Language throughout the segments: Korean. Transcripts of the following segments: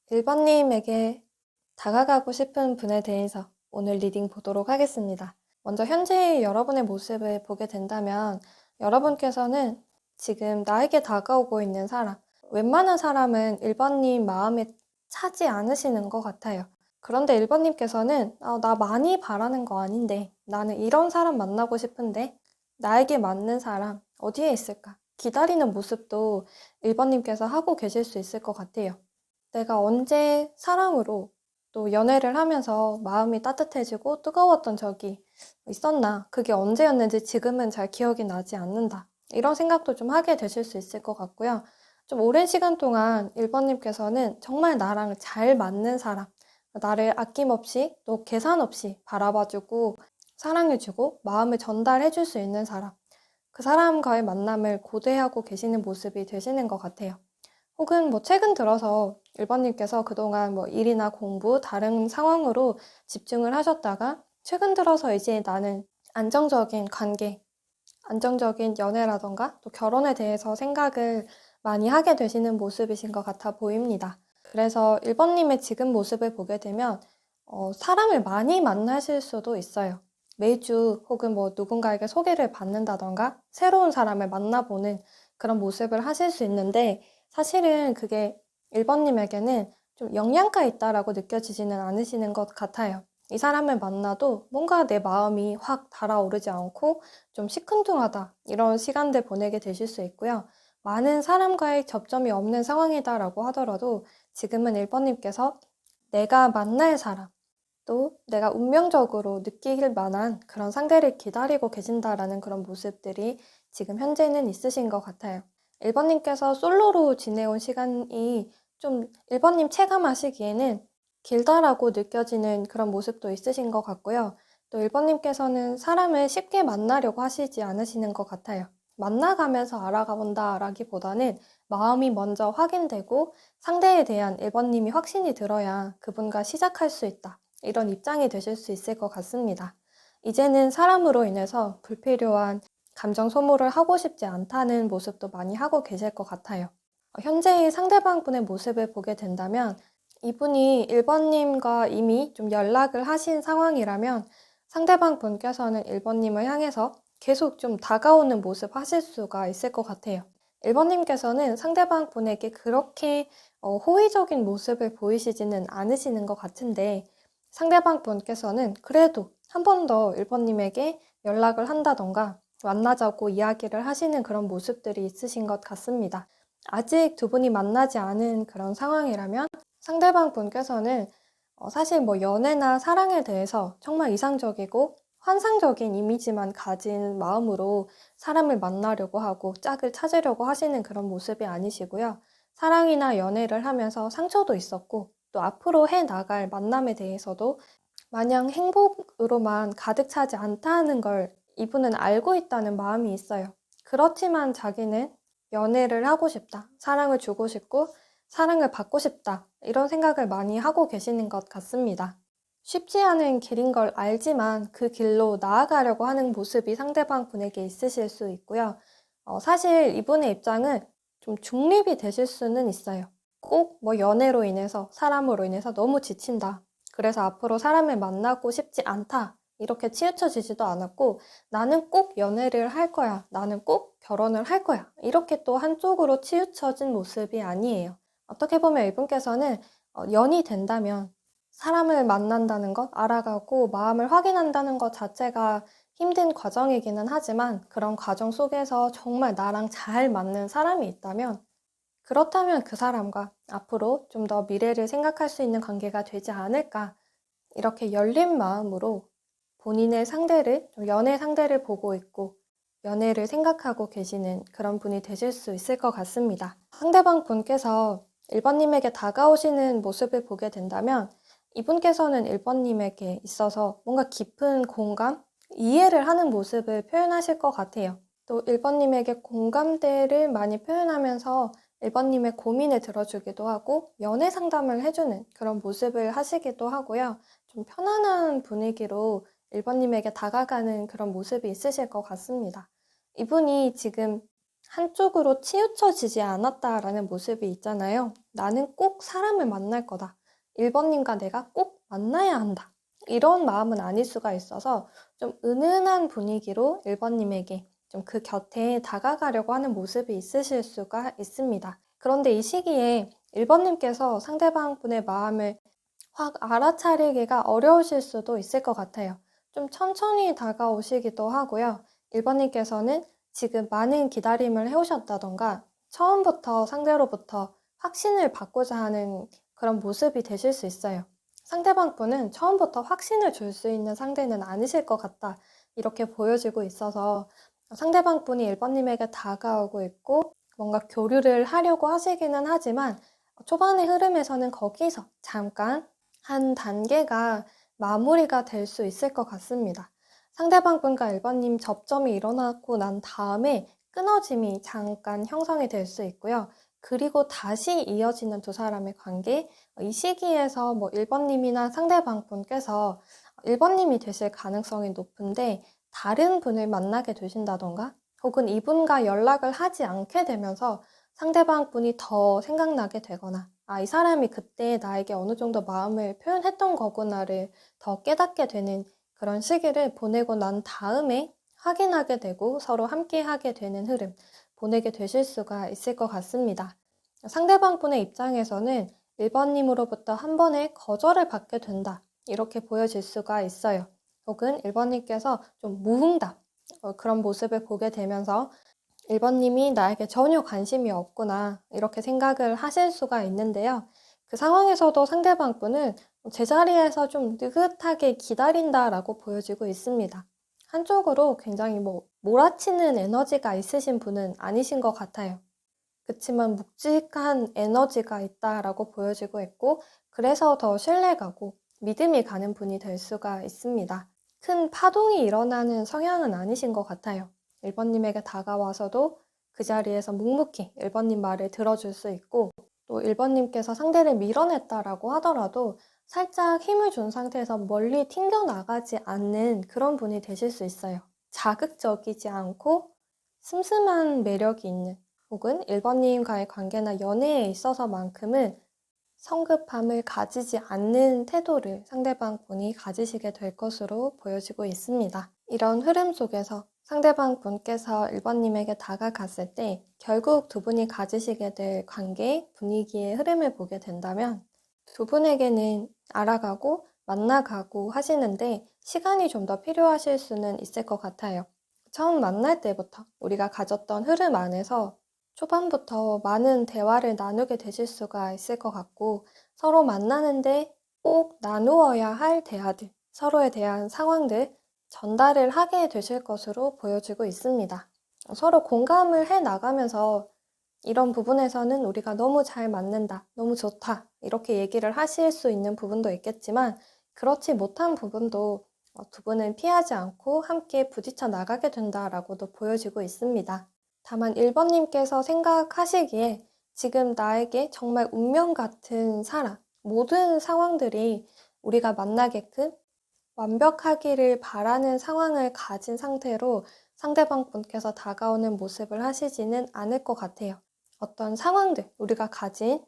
1번님에게 다가가고 싶은 분에 대해서 오늘 리딩 보도록 하겠습니다. 먼저 현재의 여러분의 모습을 보게 된다면 여러분께서는 지금 나에게 다가오고 있는 사람, 웬만한 사람은 1번님 마음에 차지 않으시는 것 같아요. 그런데 1번님께서는 나 많이 바라는 거 아닌데, 나는 이런 사람 만나고 싶은데 나에게 맞는 사람 어디에 있을까? 기다리는 모습도 1번님께서 하고 계실 수 있을 것 같아요. 내가 언제 사랑으로 또 연애를 하면서 마음이 따뜻해지고 뜨거웠던 적이 있었나? 그게 언제였는지 지금은 잘 기억이 나지 않는다. 이런 생각도 좀 하게 되실 수 있을 것 같고요. 좀 오랜 시간 동안 1번님께서는 정말 나랑 잘 맞는 사람, 나를 아낌없이 또 계산 없이 바라봐주고 사랑해주고 마음을 전달해줄 수 있는 사람, 그 사람과의 만남을 고대하고 계시는 모습이 되시는 것 같아요. 혹은 최근 들어서 1번님께서 그동안 일이나 공부, 다른 상황으로 집중을 하셨다가 최근 들어서 이제 나는 안정적인 관계, 안정적인 연애라던가 또 결혼에 대해서 생각을 많이 하게 되시는 모습이신 것 같아 보입니다. 그래서 1번님의 지금 모습을 보게 되면 사람을 많이 만나실 수도 있어요. 매주 혹은 누군가에게 소개를 받는다던가 새로운 사람을 만나보는 그런 모습을 하실 수 있는데 사실은 그게 1번님에게는 좀 영양가 있다라고 느껴지지는 않으시는 것 같아요. 이 사람을 만나도 뭔가 내 마음이 확 달아오르지 않고 좀 시큰둥하다 이런 시간들 보내게 되실 수 있고요. 많은 사람과의 접점이 없는 상황이다라고 하더라도 지금은 1번님께서 내가 만날 사람, 또 내가 운명적으로 느낄 만한 그런 상대를 기다리고 계신다라는 그런 모습들이 지금 현재는 있으신 것 같아요. 1번님께서 솔로로 지내온 시간이 좀 1번님 체감하시기에는 길다라고 느껴지는 그런 모습도 있으신 것 같고요. 또 1번님께서는 사람을 쉽게 만나려고 하시지 않으시는 것 같아요. 만나가면서 알아가본다라기보다는 마음이 먼저 확인되고 상대에 대한 1번님이 확신이 들어야 그분과 시작할 수 있다. 이런 입장이 되실 수 있을 것 같습니다. 이제는 사람으로 인해서 불필요한 감정 소모를 하고 싶지 않다는 모습도 많이 하고 계실 것 같아요. 현재의 상대방분의 모습을 보게 된다면 이분이 1번님과 이미 좀 연락을 하신 상황이라면 상대방 분께서는 1번님을 향해서 계속 좀 다가오는 모습 하실 수가 있을 것 같아요. 1번님께서는 상대방 분에게 그렇게 호의적인 모습을 보이시지는 않으시는 것 같은데 상대방 분께서는 그래도 한 번 더 1번님에게 연락을 한다던가 만나자고 이야기를 하시는 그런 모습들이 있으신 것 같습니다. 아직 두 분이 만나지 않은 그런 상황이라면 상대방 분께서는 사실 연애나 사랑에 대해서 정말 이상적이고 환상적인 이미지만 가진 마음으로 사람을 만나려고 하고 짝을 찾으려고 하시는 그런 모습이 아니시고요. 사랑이나 연애를 하면서 상처도 있었고 또 앞으로 해 나갈 만남에 대해서도 마냥 행복으로만 가득 차지 않다는 걸 이분은 알고 있다는 마음이 있어요. 그렇지만 자기는 연애를 하고 싶다, 사랑을 주고 싶고 사랑을 받고 싶다 이런 생각을 많이 하고 계시는 것 같습니다. 쉽지 않은 길인 걸 알지만 그 길로 나아가려고 하는 모습이 상대방 분에게 있으실 수 있고요. 사실 이분의 입장은 좀 중립이 되실 수는 있어요. 꼭 연애로 인해서 사람으로 인해서 너무 지친다. 그래서 앞으로 사람을 만나고 싶지 않다. 이렇게 치우쳐지지도 않았고 나는 꼭 연애를 할 거야. 나는 꼭 결혼을 할 거야. 이렇게 또 한쪽으로 치우쳐진 모습이 아니에요. 어떻게 보면 이분께서는 연이 된다면 사람을 만난다는 것, 알아가고 마음을 확인한다는 것 자체가 힘든 과정이기는 하지만 그런 과정 속에서 정말 나랑 잘 맞는 사람이 있다면 그렇다면 그 사람과 앞으로 좀 더 미래를 생각할 수 있는 관계가 되지 않을까 이렇게 열린 마음으로 본인의 상대를, 연애 상대를 보고 있고 연애를 생각하고 계시는 그런 분이 되실 수 있을 것 같습니다. 상대방 분께서 1번님에게 다가오시는 모습을 보게 된다면 이분께서는 1번님에게 있어서 뭔가 깊은 공감, 이해를 하는 모습을 표현하실 것 같아요. 또 1번님에게 공감대를 많이 표현하면서 1번님의 고민을 들어주기도 하고 연애 상담을 해주는 그런 모습을 하시기도 하고요. 좀 편안한 분위기로 1번님에게 다가가는 그런 모습이 있으실 것 같습니다. 이분이 지금 한쪽으로 치우쳐지지 않았다라는 모습이 있잖아요. 나는 꼭 사람을 만날 거다. 1번님과 내가 꼭 만나야 한다. 이런 마음은 아닐 수가 있어서 좀 은은한 분위기로 1번님에게 좀 그 곁에 다가가려고 하는 모습이 있으실 수가 있습니다. 그런데 이 시기에 1번님께서 상대방 분의 마음을 확 알아차리기가 어려우실 수도 있을 것 같아요. 좀 천천히 다가오시기도 하고요. 1번님께서는 지금 많은 기다림을 해오셨다던가 처음부터 상대로부터 확신을 받고자 하는 그런 모습이 되실 수 있어요. 상대방 분은 처음부터 확신을 줄 수 있는 상대는 아니실 것 같다. 이렇게 보여지고 있어서 상대방 분이 1번님에게 다가오고 있고 뭔가 교류를 하려고 하시기는 하지만 초반의 흐름에서는 거기서 잠깐 한 단계가 마무리가 될 수 있을 것 같습니다. 상대방 분과 1번님 접점이 일어나고 난 다음에 끊어짐이 잠깐 형성이 될 수 있고요. 그리고 다시 이어지는 두 사람의 관계, 이 시기에서 1번님이나 상대방 분께서 1번님이 되실 가능성이 높은데 다른 분을 만나게 되신다던가 혹은 이분과 연락을 하지 않게 되면서 상대방 분이 더 생각나게 되거나 이 사람이 그때 나에게 어느 정도 마음을 표현했던 거구나를 더 깨닫게 되는 그런 시기를 보내고 난 다음에 확인하게 되고 서로 함께 하게 되는 흐름 보내게 되실 수가 있을 것 같습니다. 상대방 분의 입장에서는 1번님으로부터 한 번에 거절을 받게 된다. 이렇게 보여질 수가 있어요. 혹은 1번님께서 좀 무응답 그런 모습을 보게 되면서 1번님이 나에게 전혀 관심이 없구나 이렇게 생각을 하실 수가 있는데요. 그 상황에서도 상대방 분은 제자리에서 좀 느긋하게 기다린다라고 보여지고 있습니다. 한쪽으로 굉장히 몰아치는 에너지가 있으신 분은 아니신 것 같아요. 그치만 묵직한 에너지가 있다라고 보여지고 있고 그래서 더 신뢰가고 믿음이 가는 분이 될 수가 있습니다. 큰 파동이 일어나는 성향은 아니신 것 같아요. 1번님에게 다가와서도 그 자리에서 묵묵히 1번님 말을 들어줄 수 있고 또 1번님께서 상대를 밀어냈다라고 하더라도 살짝 힘을 준 상태에서 멀리 튕겨나가지 않는 그런 분이 되실 수 있어요. 자극적이지 않고 슴슴한 매력이 있는 혹은 1번님과의 관계나 연애에 있어서만큼은 성급함을 가지지 않는 태도를 상대방 분이 가지시게 될 것으로 보여지고 있습니다. 이런 흐름 속에서 상대방 분께서 1번님에게 다가갔을 때 결국 두 분이 가지시게 될 관계, 분위기의 흐름을 보게 된다면 두 분에게는 알아가고 만나가고 하시는데 시간이 좀 더 필요하실 수는 있을 것 같아요. 처음 만날 때부터 우리가 가졌던 흐름 안에서 초반부터 많은 대화를 나누게 되실 수가 있을 것 같고 서로 만나는데 꼭 나누어야 할 대화들, 서로에 대한 상황들 전달을 하게 되실 것으로 보여지고 있습니다. 서로 공감을 해 나가면서 이런 부분에서는 우리가 너무 잘 맞는다, 너무 좋다 이렇게 얘기를 하실 수 있는 부분도 있겠지만 그렇지 못한 부분도 두 분은 피하지 않고 함께 부딪혀 나가게 된다라고도 보여지고 있습니다. 다만 1번님께서 생각하시기에 지금 나에게 정말 운명 같은 사람, 모든 상황들이 우리가 만나게끔 완벽하기를 바라는 상황을 가진 상태로 상대방 분께서 다가오는 모습을 하시지는 않을 것 같아요. 어떤 상황들, 우리가 가진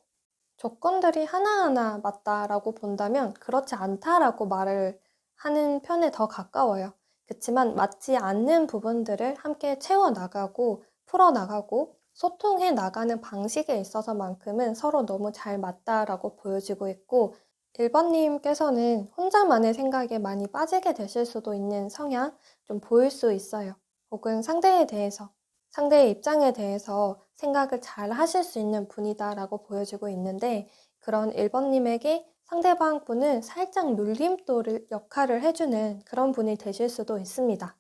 조건들이 하나하나 맞다라고 본다면 그렇지 않다라고 말을 하는 편에 더 가까워요. 그렇지만 맞지 않는 부분들을 함께 채워나가고 풀어나가고 소통해 나가는 방식에 있어서만큼은 서로 너무 잘 맞다라고 보여지고 있고 1번님께서는 혼자만의 생각에 많이 빠지게 되실 수도 있는 성향 좀 보일 수 있어요. 혹은 상대에 대해서, 상대의 입장에 대해서 생각을 잘 하실 수 있는 분이다라고 보여지고 있는데 그런 1번님에게 상대방 분은 살짝 눌림돌 역할을 해주는 그런 분이 되실 수도 있습니다.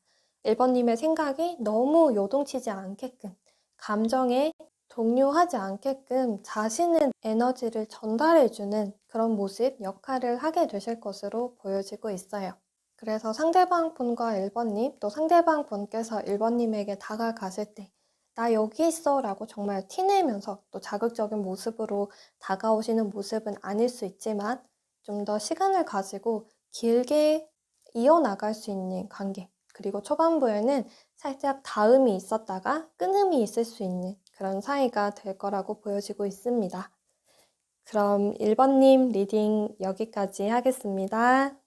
1번님의 생각이 너무 요동치지 않게끔 감정에 동요하지 않게끔 자신의 에너지를 전달해주는 그런 모습, 역할을 하게 되실 것으로 보여지고 있어요. 그래서 상대방 분과 1번님, 또 상대방 분께서 1번님에게 다가가실 때, 나 여기 있어 라고 정말 티내면서 또 자극적인 모습으로 다가오시는 모습은 아닐 수 있지만 좀 더 시간을 가지고 길게 이어나갈 수 있는 관계, 그리고 초반부에는 살짝 닿음이 있었다가 끊음이 있을 수 있는 그런 사이가 될 거라고 보여지고 있습니다. 그럼 1번님 리딩 여기까지 하겠습니다.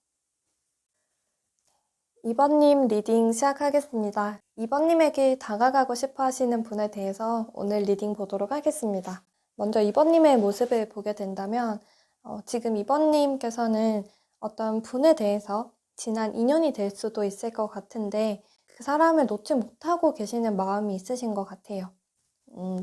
2번님 리딩 시작하겠습니다. 2번님에게 다가가고 싶어 하시는 분에 대해서 오늘 리딩 보도록 하겠습니다. 먼저 2번님의 모습을 보게 된다면 지금 2번님께서는 어떤 분에 대해서 지난 인연이 될 수도 있을 것 같은데 그 사람을 놓지 못하고 계시는 마음이 있으신 것 같아요.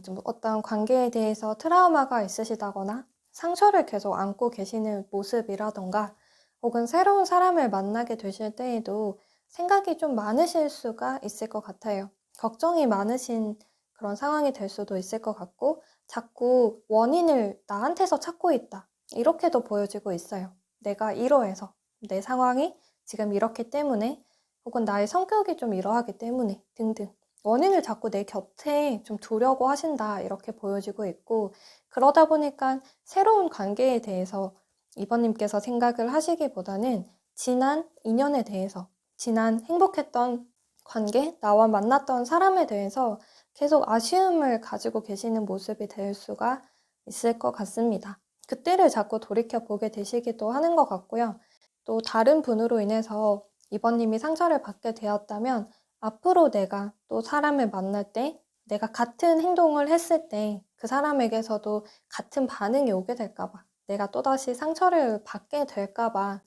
좀 어떤 관계에 대해서 트라우마가 있으시다거나 상처를 계속 안고 계시는 모습이라던가 혹은 새로운 사람을 만나게 되실 때에도 생각이 좀 많으실 수가 있을 것 같아요. 걱정이 많으신 그런 상황이 될 수도 있을 것 같고 자꾸 원인을 나한테서 찾고 있다. 이렇게도 보여지고 있어요. 내가 이러해서, 내 상황이 지금 이렇기 때문에 혹은 나의 성격이 좀 이러하기 때문에 등등. 원인을 자꾸 내 곁에 좀 두려고 하신다 이렇게 보여지고 있고 그러다 보니까 새로운 관계에 대해서 2번님께서 생각을 하시기보다는 지난 인연에 대해서 지난 행복했던 관계, 나와 만났던 사람에 대해서 계속 아쉬움을 가지고 계시는 모습이 될 수가 있을 것 같습니다. 그때를 자꾸 돌이켜보게 되시기도 하는 것 같고요. 또 다른 분으로 인해서 2번님이 상처를 받게 되었다면 앞으로 내가 또 사람을 만날 때 내가 같은 행동을 했을 때 그 사람에게서도 같은 반응이 오게 될까봐 내가 또다시 상처를 받게 될까봐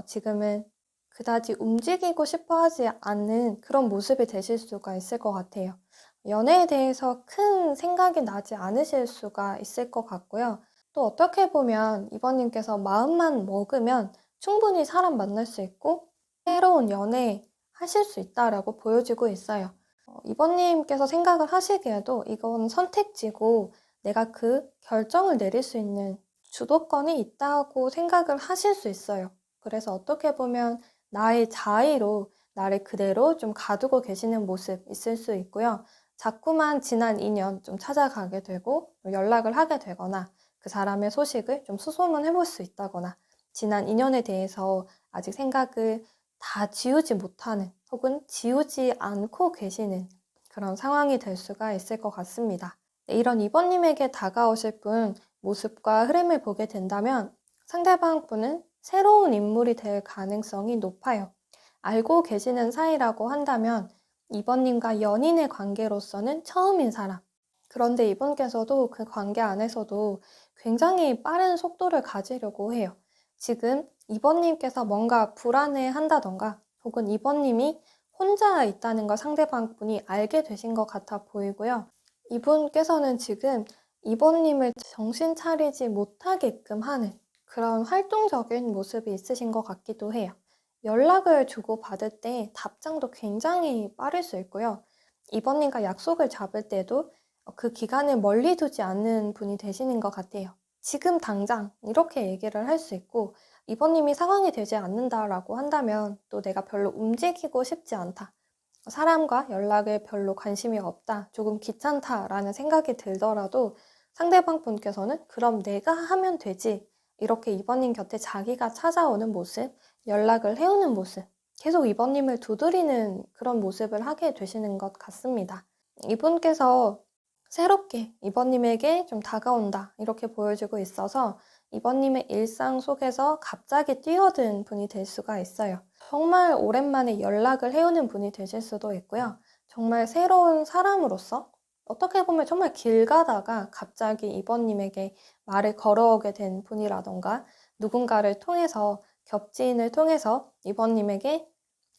지금은 그다지 움직이고 싶어 하지 않는 그런 모습이 되실 수가 있을 것 같아요. 연애에 대해서 큰 생각이 나지 않으실 수가 있을 것 같고요. 또 어떻게 보면 이번님께서 마음만 먹으면 충분히 사람 만날 수 있고 새로운 연애 하실 수 있다라고 보여지고 있어요. 이번님께서 생각을 하시기에도 이건 선택지고 내가 그 결정을 내릴 수 있는 주도권이 있다고 생각을 하실 수 있어요. 그래서 어떻게 보면 나의 자의로 나를 그대로 좀 가두고 계시는 모습 있을 수 있고요. 자꾸만 지난 인연 좀 찾아가게 되고 연락을 하게 되거나 그 사람의 소식을 좀 수소문해 볼 수 있다거나 지난 인연에 대해서 아직 생각을 다 지우지 못하는 혹은 지우지 않고 계시는 그런 상황이 될 수가 있을 것 같습니다. 이런 2번님에게 다가오실 분 모습과 흐름을 보게 된다면 상대방 분은 새로운 인물이 될 가능성이 높아요. 알고 계시는 사이라고 한다면 2번님과 연인의 관계로서는 처음인 사람. 그런데 이분께서도 그 관계 안에서도 굉장히 빠른 속도를 가지려고 해요. 지금 2번님께서 뭔가 불안해 한다던가 혹은 2번님이 혼자 있다는 걸 상대방 분이 알게 되신 것 같아 보이고요. 이분께서는 지금 2번님을 정신 차리지 못하게끔 하는 그런 활동적인 모습이 있으신 것 같기도 해요. 연락을 주고받을 때 답장도 굉장히 빠를 수 있고요. 2번님과 약속을 잡을 때도 그 기간을 멀리 두지 않는 분이 되시는 것 같아요. 지금 당장 이렇게 얘기를 할 수 있고 2번님이 상황이 되지 않는다라고 한다면 또 내가 별로 움직이고 싶지 않다. 사람과 연락에 별로 관심이 없다. 조금 귀찮다라는 생각이 들더라도 상대방 분께서는 그럼 내가 하면 되지. 이렇게 2번님 곁에 자기가 찾아오는 모습, 연락을 해오는 모습, 계속 2번님을 두드리는 그런 모습을 하게 되시는 것 같습니다. 이분께서 새롭게 2번님에게 좀 다가온다. 이렇게 보여지고 있어서 2번님의 일상 속에서 갑자기 뛰어든 분이 될 수가 있어요. 정말 오랜만에 연락을 해오는 분이 되실 수도 있고요. 정말 새로운 사람으로서 어떻게 보면 정말 길 가다가 갑자기 2번님에게 말을 걸어오게 된 분이라던가 누군가를 통해서 겹지인을 통해서 2번님에게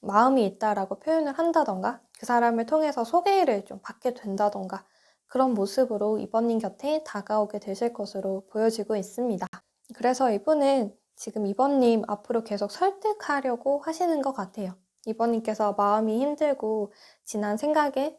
마음이 있다라고 표현을 한다던가 그 사람을 통해서 소개를 좀 받게 된다던가 그런 모습으로 2번님 곁에 다가오게 되실 것으로 보여지고 있습니다. 그래서 이분은 지금 2번님 앞으로 계속 설득하려고 하시는 것 같아요. 2번님께서 마음이 힘들고 지난 생각에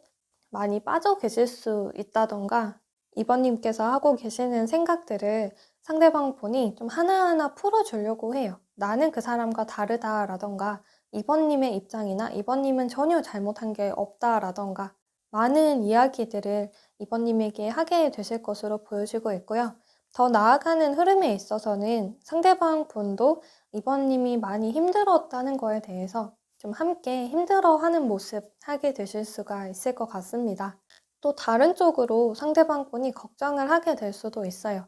많이 빠져 계실 수 있다던가 2번님께서 하고 계시는 생각들을 상대방 분이 좀 하나하나 풀어주려고 해요. 나는 그 사람과 다르다라던가 2번님의 입장이나 2번님은 전혀 잘못한 게 없다라던가 많은 이야기들을 2번님에게 하게 되실 것으로 보여지고 있고요. 더 나아가는 흐름에 있어서는 상대방 분도 2번님이 많이 힘들었다는 거에 대해서 좀 함께 힘들어하는 모습 하게 되실 수가 있을 것 같습니다. 또 다른 쪽으로 상대방 분이 걱정을 하게 될 수도 있어요.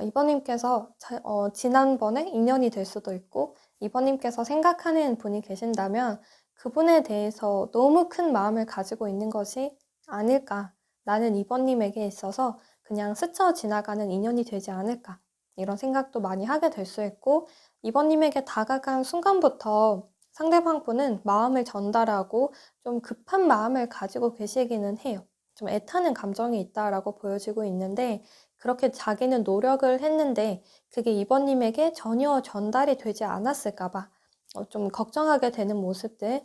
이번님께서 지난번에 인연이 될 수도 있고 이번님께서 생각하는 분이 계신다면 그분에 대해서 너무 큰 마음을 가지고 있는 것이 아닐까. 나는 이번님에게 있어서 그냥 스쳐 지나가는 인연이 되지 않을까. 이런 생각도 많이 하게 될 수 있고 이번님에게 다가간 순간부터 상대방 분은 마음을 전달하고 좀 급한 마음을 가지고 계시기는 해요. 좀 애타는 감정이 있다라고 보여지고 있는데 그렇게 자기는 노력을 했는데 그게 이번님에게 전혀 전달이 되지 않았을까 봐 좀 걱정하게 되는 모습들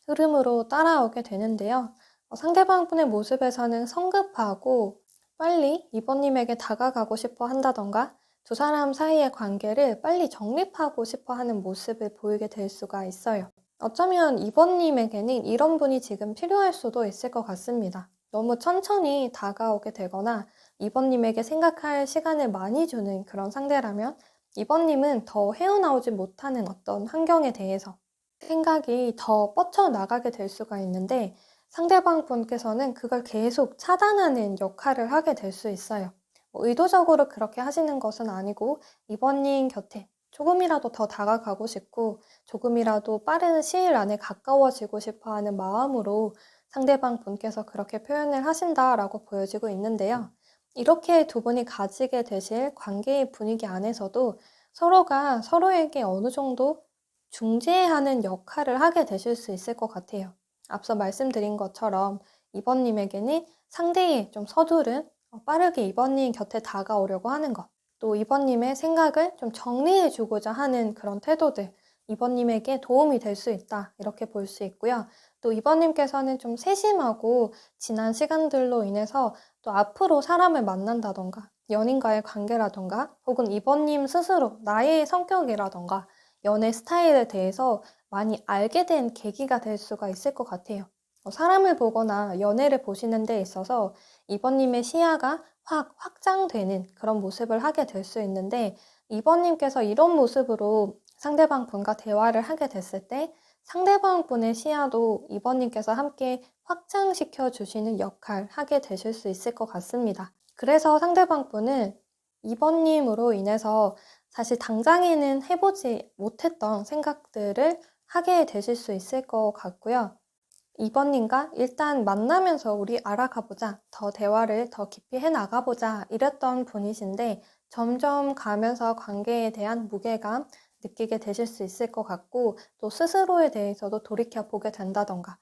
흐름으로 따라오게 되는데요. 상대방 분의 모습에서는 성급하고 빨리 이번님에게 다가가고 싶어 한다던가 두 사람 사이의 관계를 빨리 정립하고 싶어 하는 모습을 보이게 될 수가 있어요. 어쩌면 이번님에게는 이런 분이 지금 필요할 수도 있을 것 같습니다. 너무 천천히 다가오게 되거나 이번님에게 생각할 시간을 많이 주는 그런 상대라면 이번님은 더 헤어나오지 못하는 어떤 환경에 대해서 생각이 더 뻗쳐나가게 될 수가 있는데 상대방 분께서는 그걸 계속 차단하는 역할을 하게 될 수 있어요. 의도적으로 그렇게 하시는 것은 아니고 이번님 곁에 조금이라도 더 다가가고 싶고 조금이라도 빠른 시일 안에 가까워지고 싶어 하는 마음으로 상대방 분께서 그렇게 표현을 하신다라고 보여지고 있는데요. 이렇게 두 분이 가지게 되실 관계의 분위기 안에서도 서로가 서로에게 어느 정도 중재하는 역할을 하게 되실 수 있을 것 같아요. 앞서 말씀드린 것처럼 이번님에게는 상대의 좀 서두른 빠르게 이번님 곁에 다가오려고 하는 것, 또 이번님의 생각을 좀 정리해 주고자 하는 그런 태도들, 이번님에게 도움이 될 수 있다. 이렇게 볼 수 있고요. 또 이번님께서는 좀 세심하고 지난 시간들로 인해서 또 앞으로 사람을 만난다던가 연인과의 관계라던가 혹은 이번님 스스로 나의 성격이라던가 연애 스타일에 대해서 많이 알게 된 계기가 될 수가 있을 것 같아요. 사람을 보거나 연애를 보시는 데 있어서 이번님의 시야가 확 확장되는 그런 모습을 하게 될 수 있는데 이번님께서 이런 모습으로 상대방 분과 대화를 하게 됐을 때 상대방 분의 시야도 이번님께서 함께 확장시켜 주시는 역할 하게 되실 수 있을 것 같습니다. 그래서 상대방 분은 이번님으로 인해서 사실 당장에는 해보지 못했던 생각들을 하게 되실 수 있을 것 같고요. 이번님과 일단 만나면서 우리 알아가보자, 더 대화를 더 깊이 해나가보자 이랬던 분이신데 점점 가면서 관계에 대한 무게감 느끼게 되실 수 있을 것 같고 또 스스로에 대해서도 돌이켜보게 된다던가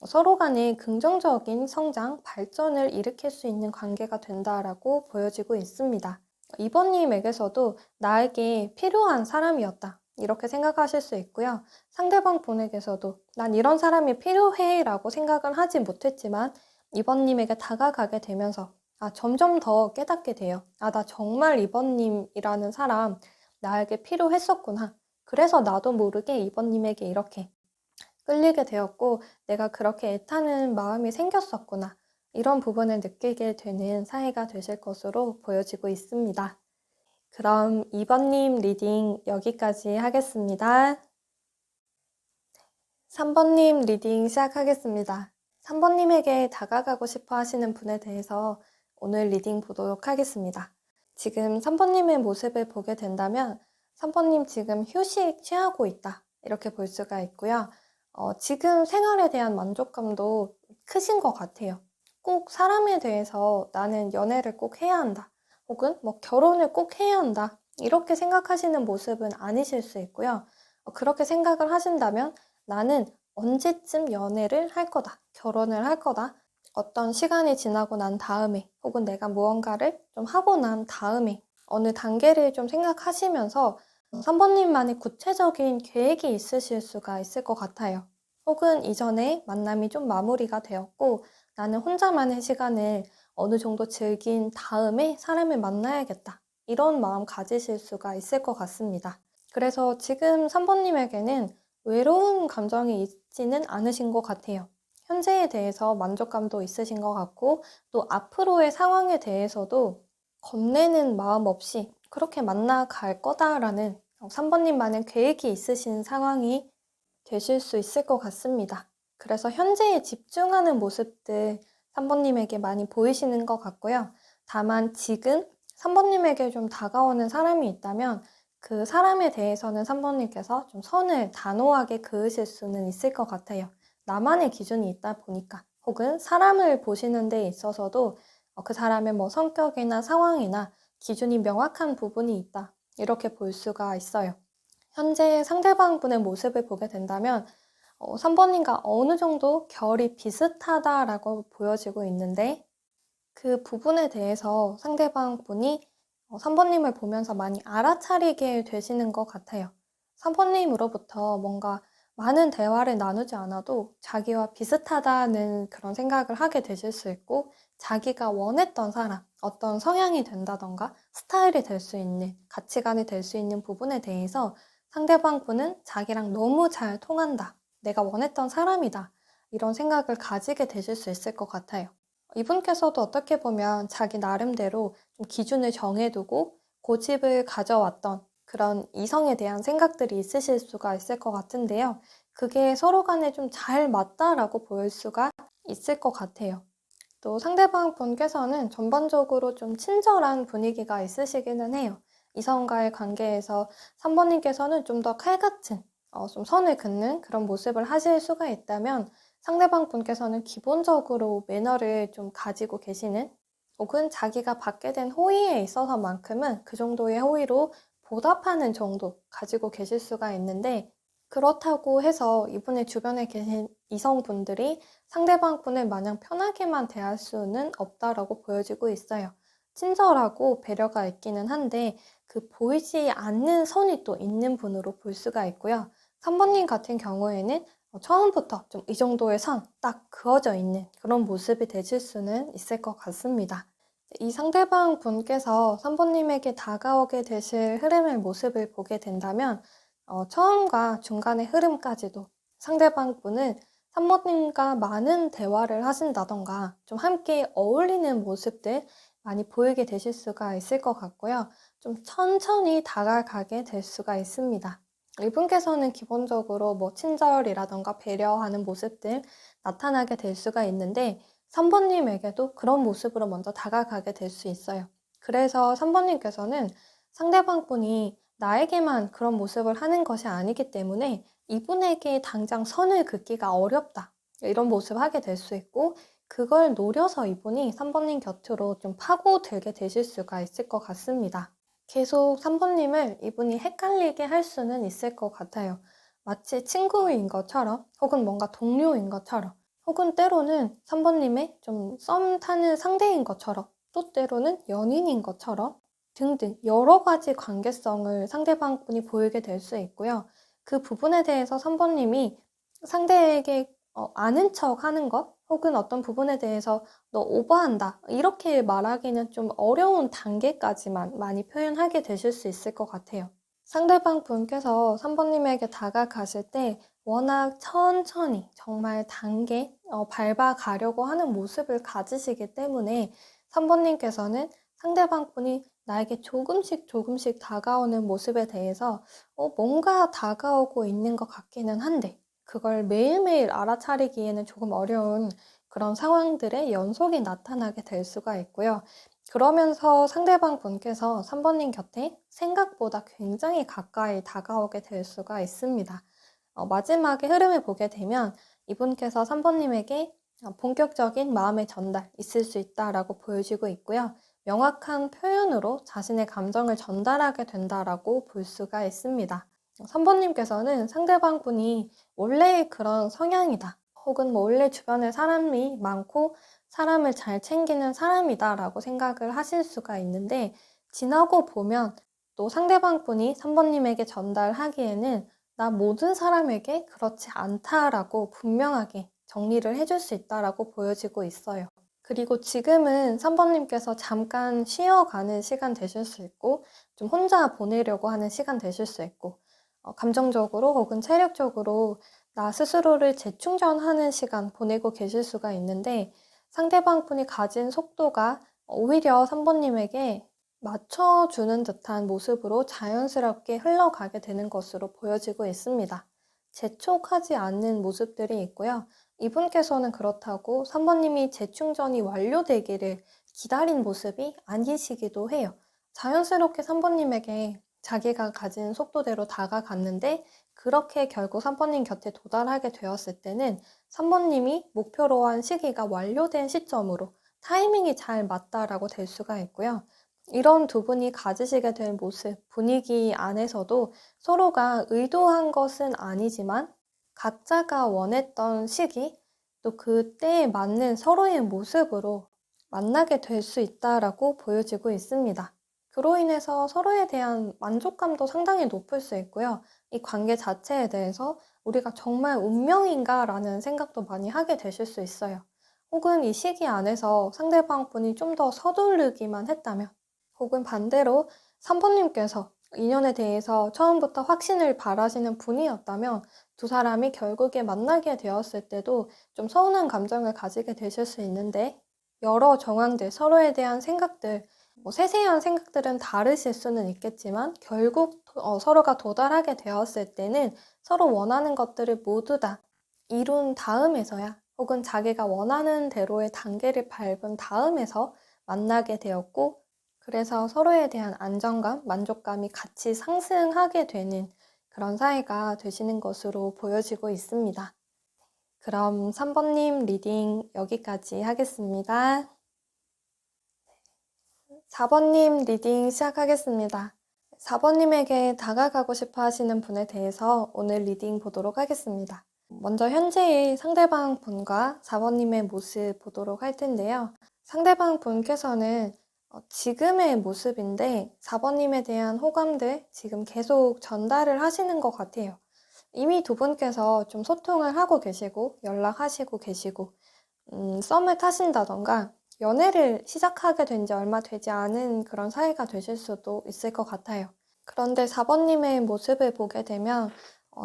서로 간에 긍정적인 성장, 발전을 일으킬 수 있는 관계가 된다라고 보여지고 있습니다. 이번님에게서도 나에게 필요한 사람이었다. 이렇게 생각하실 수 있고요. 상대방 분에게서도 난 이런 사람이 필요해 라고 생각을 하지 못했지만 이번님에게 다가가게 되면서 점점 더 깨닫게 돼요. 나 정말 이번님이라는 사람 나에게 필요했었구나. 그래서 나도 모르게 이번님에게 이렇게 끌리게 되었고 내가 그렇게 애타는 마음이 생겼었구나. 이런 부분을 느끼게 되는 사이가 되실 것으로 보여지고 있습니다. 그럼 2번님 리딩 여기까지 하겠습니다. 3번님 리딩 시작하겠습니다. 3번님에게 다가가고 싶어 하시는 분에 대해서 오늘 리딩 보도록 하겠습니다. 지금 3번님의 모습을 보게 된다면 3번님 지금 휴식 취하고 있다. 이렇게 볼 수가 있고요. 지금 생활에 대한 만족감도 크신 것 같아요. 꼭 사람에 대해서 나는 연애를 꼭 해야 한다. 혹은 결혼을 꼭 해야 한다. 이렇게 생각하시는 모습은 아니실 수 있고요. 그렇게 생각을 하신다면 나는 언제쯤 연애를 할 거다. 결혼을 할 거다. 어떤 시간이 지나고 난 다음에 혹은 내가 무언가를 좀 하고 난 다음에 어느 단계를 좀 생각하시면서 3번님만의 구체적인 계획이 있으실 수가 있을 것 같아요. 혹은 이전에 만남이 좀 마무리가 되었고 나는 혼자만의 시간을 어느 정도 즐긴 다음에 사람을 만나야겠다. 이런 마음 가지실 수가 있을 것 같습니다. 그래서 지금 3번님에게는 외로운 감정이 있지는 않으신 것 같아요. 현재에 대해서 만족감도 있으신 것 같고, 또 앞으로의 상황에 대해서도 겁내는 마음 없이 그렇게 만나갈 거다라는 3번님만의 계획이 있으신 상황이 되실 수 있을 것 같습니다. 그래서 현재에 집중하는 모습들 3번님에게 많이 보이시는 것 같고요. 다만 지금 3번님에게 좀 다가오는 사람이 있다면 그 사람에 대해서는 3번님께서 좀 선을 단호하게 그으실 수는 있을 것 같아요. 나만의 기준이 있다 보니까 혹은 사람을 보시는 데 있어서도 그 사람의 뭐 성격이나 상황이나 기준이 명확한 부분이 있다. 이렇게 볼 수가 있어요. 현재 상대방분의 모습을 보게 된다면 3번님과 어느 정도 결이 비슷하다라고 보여지고 있는데 그 부분에 대해서 상대방분이 3번님을 보면서 많이 알아차리게 되시는 것 같아요. 3번님으로부터 뭔가 많은 대화를 나누지 않아도 자기와 비슷하다는 그런 생각을 하게 되실 수 있고 자기가 원했던 사람, 어떤 성향이 된다던가 스타일이 될 수 있는, 가치관이 될 수 있는 부분에 대해서 상대방분은 자기랑 너무 잘 통한다. 내가 원했던 사람이다. 이런 생각을 가지게 되실 수 있을 것 같아요. 이분께서도 어떻게 보면 자기 나름대로 좀 기준을 정해두고 고집을 가져왔던 그런 이성에 대한 생각들이 있으실 수가 있을 것 같은데요. 그게 서로 간에 좀 잘 맞다라고 보일 수가 있을 것 같아요. 또 상대방 분께서는 전반적으로 좀 친절한 분위기가 있으시기는 해요. 이성과의 관계에서 3번님께서는 좀 더 칼같은 좀 선을 긋는 그런 모습을 하실 수가 있다면 상대방 분께서는 기본적으로 매너를 좀 가지고 계시는 혹은 자기가 받게 된 호의에 있어서만큼은 그 정도의 호의로 보답하는 정도 가지고 계실 수가 있는데 그렇다고 해서 이분의 주변에 계신 이성분들이 상대방 분을 마냥 편하게만 대할 수는 없다라고 보여지고 있어요. 친절하고 배려가 있기는 한데 그 보이지 않는 선이 또 있는 분으로 볼 수가 있고요. 3번님 같은 경우에는 처음부터 좀 이 정도의 선 딱 그어져 있는 그런 모습이 되실 수는 있을 것 같습니다. 이 상대방 분께서 3번님에게 다가오게 되실 흐름의 모습을 보게 된다면 처음과 중간의 흐름까지도 상대방 분은 3번님과 많은 대화를 하신다던가 좀 함께 어울리는 모습들 많이 보이게 되실 수가 있을 것 같고요. 좀 천천히 다가가게 될 수가 있습니다. 이분께서는 기본적으로 뭐 친절이라던가 배려하는 모습들 나타나게 될 수가 있는데 3번님에게도 그런 모습으로 먼저 다가가게 될 수 있어요. 그래서 3번님께서는 상대방 분이 나에게만 그런 모습을 하는 것이 아니기 때문에 이분에게 당장 선을 긋기가 어렵다. 이런 모습을 하게 될 수 있고 그걸 노려서 이분이 3번님 곁으로 좀 파고들게 되실 수가 있을 것 같습니다. 계속 3번님을 이분이 헷갈리게 할 수는 있을 것 같아요. 마치 친구인 것처럼 혹은 뭔가 동료인 것처럼 혹은 때로는 3번님의 좀 썸 타는 상대인 것처럼 또 때로는 연인인 것처럼 등등 여러 가지 관계성을 상대방분이 보이게 될 수 있고요. 그 부분에 대해서 3번님이 상대에게 아는 척 하는 것 혹은 어떤 부분에 대해서 너 오버한다 이렇게 말하기는 좀 어려운 단계까지만 많이 표현하게 되실 수 있을 것 같아요. 상대방 분께서 3번님에게 다가가실 때 워낙 천천히 정말 단계 밟아가려고 하는 모습을 가지시기 때문에 3번님께서는 상대방 분이 나에게 조금씩 조금씩 다가오는 모습에 대해서 뭔가 다가오고 있는 것 같기는 한데 그걸 매일매일 알아차리기에는 조금 어려운 그런 상황들의 연속이 나타나게 될 수가 있고요. 그러면서 상대방 분께서 3번님 곁에 생각보다 굉장히 가까이 다가오게 될 수가 있습니다. 마지막에 흐름을 보게 되면 이분께서 3번님에게 본격적인 마음의 전달 있을 수 있다라고 보여지고 있고요. 명확한 표현으로 자신의 감정을 전달하게 된다라고 볼 수가 있습니다. 3번님께서는 상대방 분이 원래 그런 성향이다. 혹은 뭐 원래 주변에 사람이 많고 사람을 잘 챙기는 사람이다라고 생각을 하실 수가 있는데 지나고 보면 또 상대방 분이 3번님에게 전달하기에는 나 모든 사람에게 그렇지 않다라고 분명하게 정리를 해줄 수 있다라고 보여지고 있어요. 그리고 지금은 3번님께서 잠깐 쉬어가는 시간 되실 수 있고 좀 혼자 보내려고 하는 시간 되실 수 있고 감정적으로 혹은 체력적으로 나 스스로를 재충전하는 시간 보내고 계실 수가 있는데 상대방 분이 가진 속도가 오히려 3번님에게 맞춰주는 듯한 모습으로 자연스럽게 흘러가게 되는 것으로 보여지고 있습니다. 재촉하지 않는 모습들이 있고요. 이분께서는 그렇다고 3번님이 재충전이 완료되기를 기다린 모습이 아니시기도 해요. 자연스럽게 3번님에게 자기가 가진 속도대로 다가갔는데 그렇게 결국 3번님 곁에 도달하게 되었을 때는 3번님이 목표로 한 시기가 완료된 시점으로 타이밍이 잘 맞다라고 될 수가 있고요. 이런 두 분이 가지시게 될 모습, 분위기 안에서도 서로가 의도한 것은 아니지만 각자가 원했던 시기, 또 그때에 맞는 서로의 모습으로 만나게 될 수 있다라고 보여지고 있습니다. 그로 인해서 서로에 대한 만족감도 상당히 높을 수 있고요. 이 관계 자체에 대해서 우리가 정말 운명인가 라는 생각도 많이 하게 되실 수 있어요. 혹은 이 시기 안에서 상대방 분이 좀 더 서두르기만 했다면, 혹은 반대로 3번님께서 인연에 대해서 처음부터 확신을 바라시는 분이었다면 두 사람이 결국에 만나게 되었을 때도 좀 서운한 감정을 가지게 되실 수 있는데 여러 정황들, 서로에 대한 생각들, 세세한 생각들은 다르실 수는 있겠지만 결국 서로가 도달하게 되었을 때는 서로 원하는 것들을 모두 다 이룬 다음에서야 혹은 자기가 원하는 대로의 단계를 밟은 다음에서 만나게 되었고 그래서 서로에 대한 안정감, 만족감이 같이 상승하게 되는 그런 사이가 되시는 것으로 보여지고 있습니다. 그럼 3번님 리딩 여기까지 하겠습니다. 4번님 리딩 시작하겠습니다. 4번님에게 다가가고 싶어 하시는 분에 대해서 오늘 리딩 보도록 하겠습니다. 먼저 현재의 상대방 분과 4번님의 모습 보도록 할 텐데요. 상대방 분께서는 지금의 모습인데 4번님에 대한 호감들 지금 계속 전달을 하시는 것 같아요. 이미 두 분께서 좀 소통을 하고 계시고 연락하시고 계시고 썸을 타신다던가 연애를 시작하게 된 지 얼마 되지 않은 그런 사이가 되실 수도 있을 것 같아요. 그런데 4번님의 모습을 보게 되면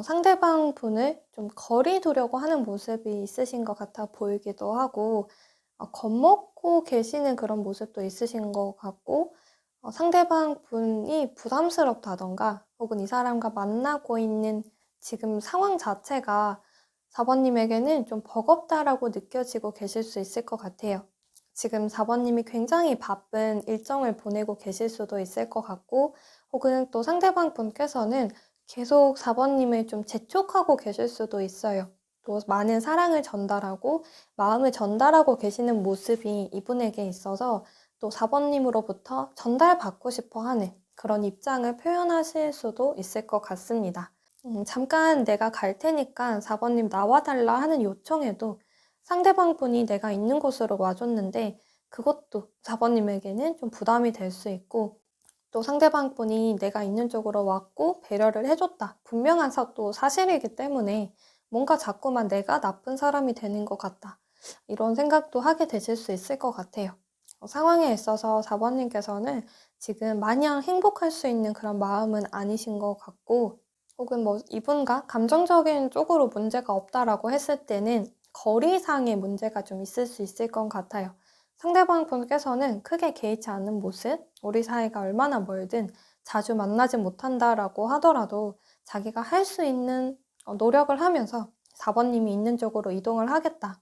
상대방 분을 좀 거리 두려고 하는 모습이 있으신 것 같아 보이기도 하고 겁먹고 계시는 그런 모습도 있으신 것 같고 상대방 분이 부담스럽다던가 혹은 이 사람과 만나고 있는 지금 상황 자체가 4번님에게는 좀 버겁다라고 느껴지고 계실 수 있을 것 같아요. 지금 4번님이 굉장히 바쁜 일정을 보내고 계실 수도 있을 것 같고 혹은 또 상대방 분께서는 계속 4번님을 좀 재촉하고 계실 수도 있어요. 또 많은 사랑을 전달하고 마음을 전달하고 계시는 모습이 이분에게 있어서 또 4번님으로부터 전달받고 싶어 하는 그런 입장을 표현하실 수도 있을 것 같습니다. 잠깐 내가 갈 테니까 4번님 나와달라 하는 요청에도 상대방 분이 내가 있는 곳으로 와줬는데 그것도 4번님에게는 좀 부담이 될 수 있고 또 상대방 분이 내가 있는 쪽으로 왔고 배려를 해줬다. 분명한 또 사실이기 때문에 뭔가 자꾸만 내가 나쁜 사람이 되는 것 같다. 이런 생각도 하게 되실 수 있을 것 같아요. 상황에 있어서 4번님께서는 지금 마냥 행복할 수 있는 그런 마음은 아니신 것 같고 혹은 이분과 감정적인 쪽으로 문제가 없다라고 했을 때는 거리상의 문제가 좀 있을 수 있을 것 같아요. 상대방 분께서는 크게 개의치 않는 모습, 우리 사이가 얼마나 멀든 자주 만나지 못한다라고 하더라도 자기가 할 수 있는 노력을 하면서 4번님이 있는 쪽으로 이동을 하겠다.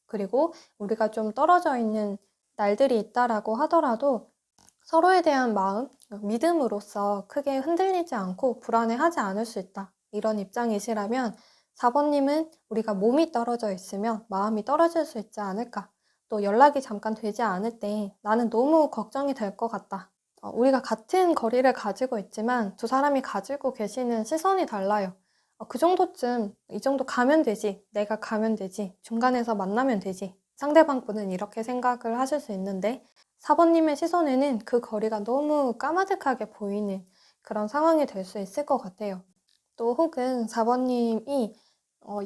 그리고 우리가 좀 떨어져 있는 날들이 있다라고 하더라도 서로에 대한 마음, 믿음으로써 크게 흔들리지 않고 불안해하지 않을 수 있다. 이런 입장이시라면 4번님은 우리가 몸이 떨어져 있으면 마음이 떨어질 수 있지 않을까. 또 연락이 잠깐 되지 않을 때 나는 너무 걱정이 될 것 같다. 우리가 같은 거리를 가지고 있지만 두 사람이 가지고 계시는 시선이 달라요. 그 정도쯤, 이 정도 가면 되지. 내가 가면 되지. 중간에서 만나면 되지. 상대방 분은 이렇게 생각을 하실 수 있는데 4번님의 시선에는 그 거리가 너무 까마득하게 보이는 그런 상황이 될 수 있을 것 같아요. 또 혹은 4번님이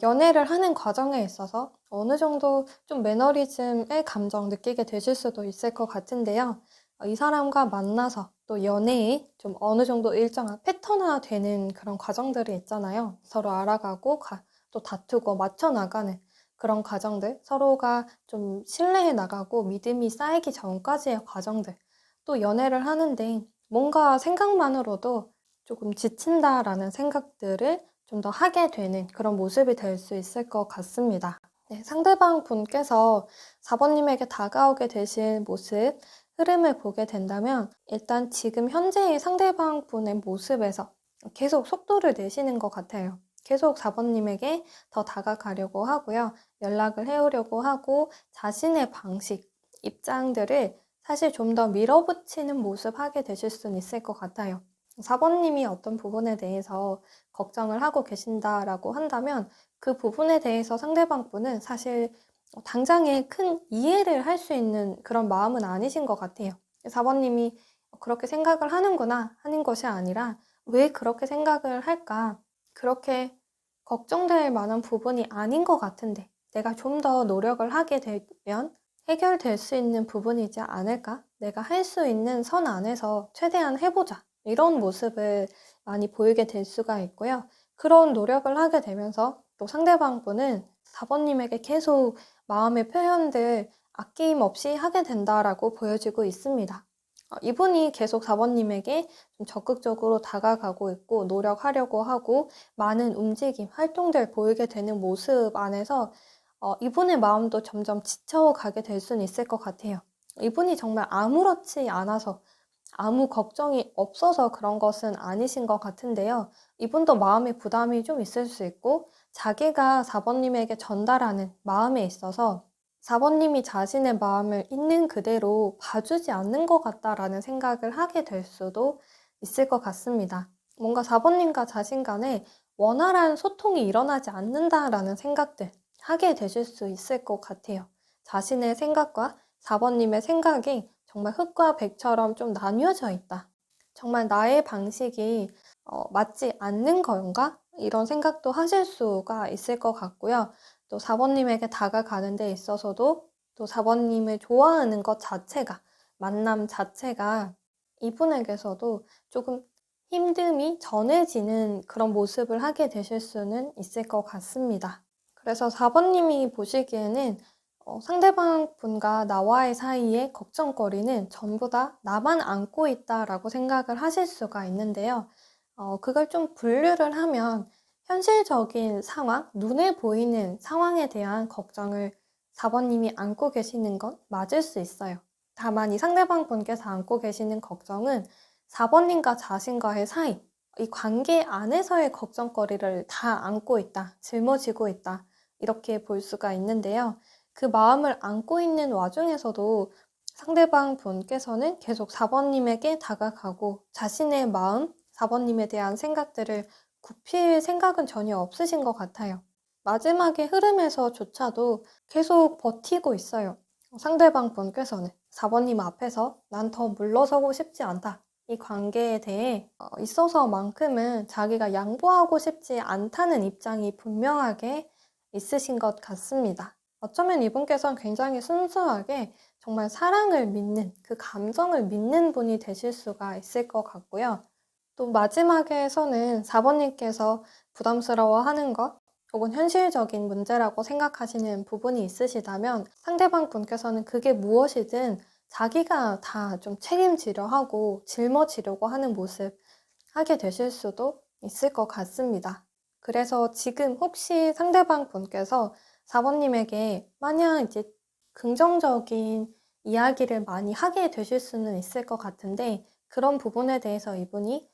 연애를 하는 과정에 있어서 어느 정도 좀 매너리즘의 감정 느끼게 되실 수도 있을 것 같은데요. 이 사람과 만나서 또 연애에 좀 어느 정도 일정한 패턴화되는 그런 과정들이 있잖아요. 서로 알아가고 또 다투고 맞춰 나가는 그런 과정들, 서로가 좀 신뢰해 나가고 믿음이 쌓이기 전까지의 과정들, 또 연애를 하는데 뭔가 생각만으로도 조금 지친다라는 생각들을 좀 더 하게 되는 그런 모습이 될 수 있을 것 같습니다. 네, 상대방 분께서 4번님에게 다가오게 되실 모습, 흐름을 보게 된다면 일단 지금 현재의 상대방 분의 모습에서 계속 속도를 내시는 것 같아요. 계속 4번님에게 더 다가가려고 하고요. 연락을 해오려고 하고 자신의 방식, 입장들을 사실 좀 더 밀어붙이는 모습 하게 되실 수는 있을 것 같아요. 4번님이 어떤 부분에 대해서 걱정을 하고 계신다라고 한다면 그 부분에 대해서 상대방 분은 사실 당장에 큰 이해를 할 수 있는 그런 마음은 아니신 것 같아요. 4번님이 그렇게 생각을 하는구나 하는 것이 아니라 왜 그렇게 생각을 할까? 그렇게 걱정될 만한 부분이 아닌 것 같은데 내가 좀 더 노력을 하게 되면 해결될 수 있는 부분이지 않을까? 내가 할 수 있는 선 안에서 최대한 해보자. 이런 모습을 많이 보이게 될 수가 있고요. 그런 노력을 하게 되면서 또 상대방 분은 4번님에게 계속 마음의 표현들 아낌없이 하게 된다라고 보여지고 있습니다. 이분이 계속 4번님에게 좀 적극적으로 다가가고 있고 노력하려고 하고 많은 움직임, 활동들 보이게 되는 모습 안에서 이분의 마음도 점점 지쳐가게 될 수는 있을 것 같아요. 이분이 정말 아무렇지 않아서 아무 걱정이 없어서 그런 것은 아니신 것 같은데요. 이분도 마음의 부담이 좀 있을 수 있고 자기가 4번님에게 전달하는 마음에 있어서 4번님이 자신의 마음을 있는 그대로 봐주지 않는 것 같다라는 생각을 하게 될 수도 있을 것 같습니다. 뭔가 4번님과 자신 간에 원활한 소통이 일어나지 않는다라는 생각들 하게 되실 수 있을 것 같아요. 자신의 생각과 4번님의 생각이 정말 흙과 백처럼 좀 나뉘어져 있다. 정말 나의 방식이 맞지 않는 건가? 이런 생각도 하실 수가 있을 것 같고요. 또 4번님에게 다가가는 데 있어서도 또 4번님을 좋아하는 것 자체가, 만남 자체가 이분에게서도 조금 힘듦이 전해지는 그런 모습을 하게 되실 수는 있을 것 같습니다. 그래서 4번님이 보시기에는 상대방 분과 나와의 사이의 걱정거리는 전부 다 나만 안고 있다라고 생각을 하실 수가 있는데요. 그걸 좀 분류를 하면 현실적인 상황, 눈에 보이는 상황에 대한 걱정을 4번님이 안고 계시는 건 맞을 수 있어요. 다만 이 상대방 분께서 안고 계시는 걱정은 4번님과 자신과의 사이, 이 관계 안에서의 걱정거리를 다 안고 있다, 짊어지고 있다, 이렇게 볼 수가 있는데요. 그 마음을 안고 있는 와중에서도 상대방 분께서는 계속 4번님에게 다가가고 자신의 마음, 4번님에 대한 생각들을 굽힐 생각은 전혀 없으신 것 같아요. 마지막의 흐름에서조차도 계속 버티고 있어요. 상대방 분께서는 4번님 앞에서 난 더 물러서고 싶지 않다. 이 관계에 대해 있어서만큼은 자기가 양보하고 싶지 않다는 입장이 분명하게 있으신 것 같습니다. 어쩌면 이분께서는 굉장히 순수하게 정말 사랑을 믿는, 그 감정을 믿는 분이 되실 수가 있을 것 같고요. 또 마지막에서는 4번님께서 부담스러워하는 것, 혹은 현실적인 문제라고 생각하시는 부분이 있으시다면 상대방 분께서는 그게 무엇이든 자기가 다 좀 책임지려 하고 짊어지려고 하는 모습 하게 되실 수도 있을 것 같습니다. 그래서 지금 혹시 상대방 분께서 4번님에게 마냥 이제 긍정적인 이야기를 많이 하게 되실 수는 있을 것 같은데 그런 부분에 대해서 이분이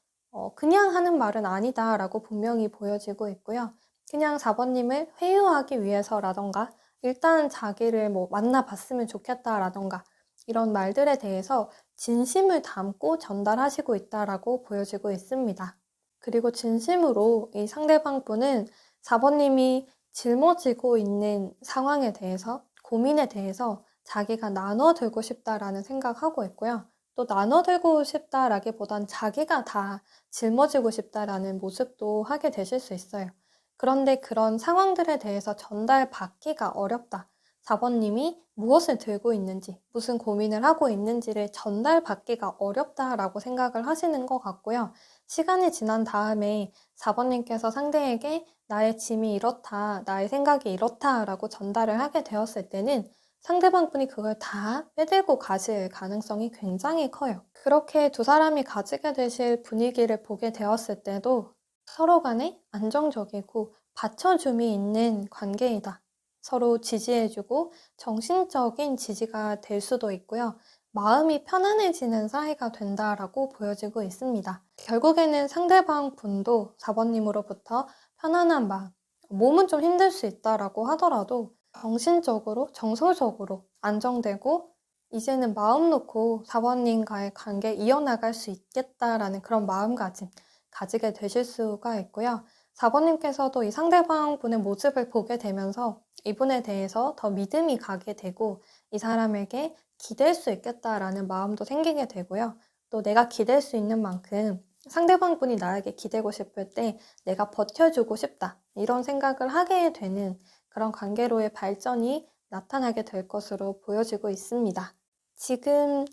그냥 하는 말은 아니다라고 분명히 보여지고 있고요. 그냥 4번님을 회유하기 위해서라던가 일단 자기를 만나봤으면 좋겠다라던가 이런 말들에 대해서 진심을 담고 전달하시고 있다라고 보여지고 있습니다. 그리고 진심으로 이 상대방 분은 4번님이 짊어지고 있는 상황에 대해서, 고민에 대해서 자기가 나눠들고 싶다라는 생각하고 있고요. 또 나눠들고 싶다라기보단 자기가 다 짊어지고 싶다라는 모습도 하게 되실 수 있어요. 그런데 그런 상황들에 대해서 전달받기가 어렵다. 4번님이 무엇을 들고 있는지, 무슨 고민을 하고 있는지를 전달받기가 어렵다라고 생각을 하시는 것 같고요. 시간이 지난 다음에 4번님께서 상대에게 나의 짐이 이렇다, 나의 생각이 이렇다라고 전달을 하게 되었을 때는 상대방 분이 그걸 다 빼들고 가실 가능성이 굉장히 커요. 그렇게 두 사람이 가지게 되실 분위기를 보게 되었을 때도 서로 간에 안정적이고 받쳐줌이 있는 관계이다. 서로 지지해주고 정신적인 지지가 될 수도 있고요. 마음이 편안해지는 사이가 된다라고 보여지고 있습니다. 결국에는 상대방 분도 4번님으로부터 편안한 마음, 몸은 좀 힘들 수 있다라고 하더라도 정신적으로, 정서적으로 안정되고 이제는 마음 놓고 4번님과의 관계 이어나갈 수 있겠다라는 그런 마음가짐 가지게 되실 수가 있고요. 4번님께서도 이 상대방 분의 모습을 보게 되면서 이분에 대해서 더 믿음이 가게 되고 이 사람에게 기댈 수 있겠다라는 마음도 생기게 되고요. 또 내가 기댈 수 있는 만큼 상대방 분이 나에게 기대고 싶을 때 내가 버텨주고 싶다. 이런 생각을 하게 되는 그런 관계로의 발전이 나타나게 될 것으로 보여지고 있습니다. 지금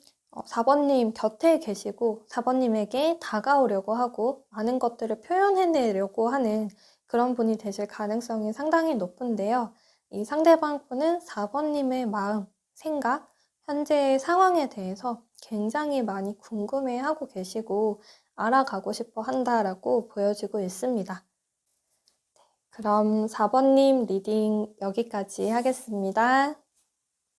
4번님 곁에 계시고 4번님에게 다가오려고 하고 많은 것들을 표현해내려고 하는 그런 분이 되실 가능성이 상당히 높은데요. 이 상대방 분은 4번님의 마음, 생각, 현재의 상황에 대해서 굉장히 많이 궁금해하고 계시고 알아가고 싶어 한다라고 보여지고 있습니다. 그럼 4번님 리딩 여기까지 하겠습니다.